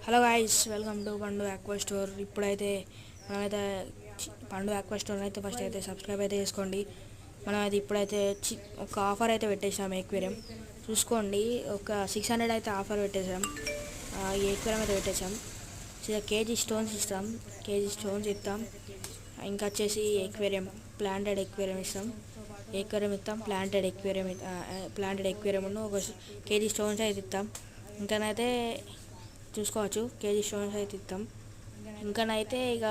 Hello guys, welcome to పండు aqua store. ఇప్పుడైతే మనమైతే పండు ఆక్వా స్టోర్ అయితే ఫస్ట్ అయితే సబ్స్క్రైబ్ అయితే చేసుకోండి. మనమైతే ఇప్పుడైతే ఒక ఆఫర్ అయితే పెట్టేసాం. ఎక్వేరియం చూసుకోండి, ఒక 600 అయితే ఆఫర్ పెట్టేసాం. ఈ ఎక్వేరియం అయితే పెట్టేసాం. కేజీ స్టోన్స్ ఇస్తాం, కేజీ స్టోన్స్ ఇస్తాం. ఇంకా వచ్చేసి ఎక్వేరియం, ప్లాంటెడ్ ఎక్వేరియం ఇస్తాం. ఎక్వేరియం ఇస్తాం, ప్లాంటెడ్ ఎక్వేరియం ఒక కేజీ స్టోన్స్ అయితే ఇస్తాం. ఇంకానైతే చూసుకోవచ్చు, కేజీ స్టోన్స్ అయితే ఇస్తాం. ఇంకానైతే ఇక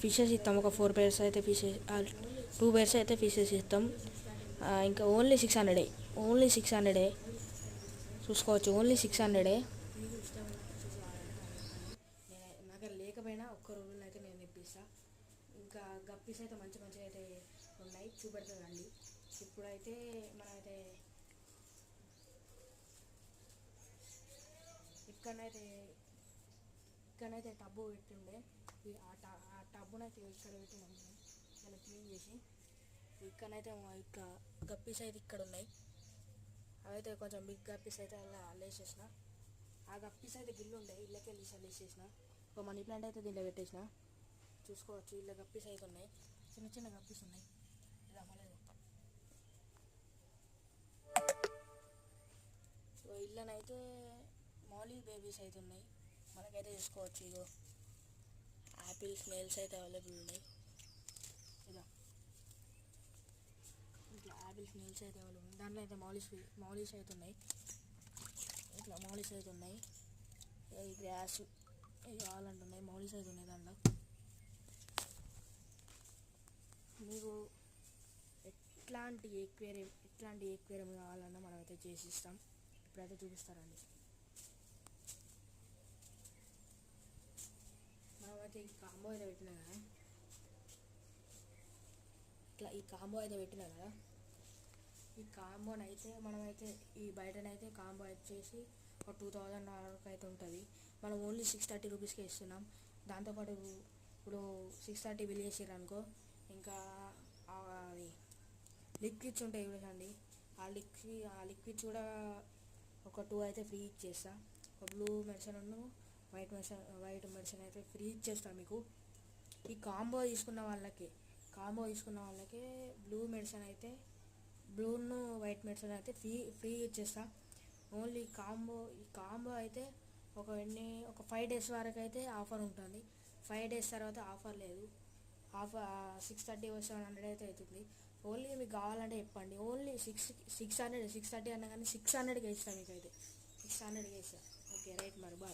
ఫిషెస్ ఇస్తాం. ఒక 4 pairs అయితే ఫిషెస్, 2 pairs అయితే ఫిషెస్ ఇస్తాం. ఇంకా ఓన్లీ 600, ఓన్లీ 600 చూసుకోవచ్చు, ఓన్లీ 600. నా దగ్గర లేకపోయినా ఒక్క రోజుల్లో అయితే నేను ఇప్పిస్తాను. ఇంకా గప్పీస్ అయితే మంచి మంచిగా అయితే ఉన్నాయి, చూపెడతానండి. ఇప్పుడైతే మనమైతే ఇక్కడనైతే టబ్బు పెట్టిండే, ఆ టబ్బునైతే ఇక్కడ పెట్టినాం దాన్ని క్లీన్ చేసి. ఇక్కడనైతే ఇంకా గప్పీస్ అయితే ఇక్కడ ఉన్నాయి. అవైతే కొంచెం బిగ్ గప్పీస్ అయితే అలా లేచేసిన. ఆ గప్పీస్ అయితే గిల్లు ఉండే, ఇళ్ళకి వెళ్ళి లేచేసిన. ఒక మనీ ప్లాంట్ అయితే దీంట్లో పెట్టేసిన. చూసుకోవచ్చు, ఇలా గప్పీస్ అయితే ఉన్నాయి, చిన్న చిన్న గప్పీస్ ఉన్నాయి. ఇలా మళ్ళీ ఇళ్ళనైతే మాలీ బేబీస్ అయితే ఉన్నాయి. మనకైతే చూసుకోవచ్చు, ఇగో యాపిల్ స్నేల్స్ అయితే అవైలబుల్ ఉన్నాయి. ఇలా ఇట్లా యాపిల్ స్నేల్స్ అయితే అవైలబుల్ ఉన్నాయి. దాంట్లో అయితే మౌలీస్ అయితే ఉన్నాయి. ఇట్లా మౌలీస్ అయితే ఉన్నాయి. ఈ గ్రాస్ ఇవి కావాలంటున్నాయి, మౌలీస్ అయితే ఉన్నాయి. దాంట్లో మీకు ఎట్లాంటి ఎక్వేరియం కావాలన్నా మనమైతే చేసి ఇస్తాం. ఇప్పుడైతే చూపిస్తారండి. మనమైతే ఈ కాంబో అయితే పెట్టినా కదా, ఇట్లా ఈ కాంబో అయితే పెట్టినా కదా, ఈ కాంబోనైతే మనమైతే ఈ బయటనైతే కాంబో వచ్చేసి ఒక 2000 వరకు అయితే ఉంటుంది. మనం ఓన్లీ 630 రూపీస్కే ఇస్తున్నాం. దాంతోపాటు ఇప్పుడు 630 బిల్ చేసారు అనుకో, ఇంకా అది లిక్విడ్స్ ఉంటాయి చూడండి, ఆ లిక్విడ్స్ కూడా ఒక 2 అయితే ఫ్రీ ఇచ్చేస్తా. ఒక బ్లూ మెడిసిన్, వైట్ మెడిసిన్ అయితే ఫ్రీ ఇచ్చేస్తా మీకు. ఈ కాంబో తీసుకున్న వాళ్ళకి బ్లూ మెడిసిన్ అయితే, బ్లూను వైట్ మెడిసిన్ అయితే ఫ్రీ ఇచ్చేస్తా. ఓన్లీ ఈ కాంబో అయితే ఒక 5 days వరకు అయితే ఆఫర్ ఉంటుంది. 5 days తర్వాత ఆఫర్ లేదు. 630 700 అయితే అవుతుంది. ఓన్లీ మీకు కావాలంటే చెప్పండి. ఓన్లీ 630 అన్నా కానీ 600కే ఇస్తాను. మీకు అయితే 600కే ఇస్తాను. ఓకే రైట్, మరి బాయ్.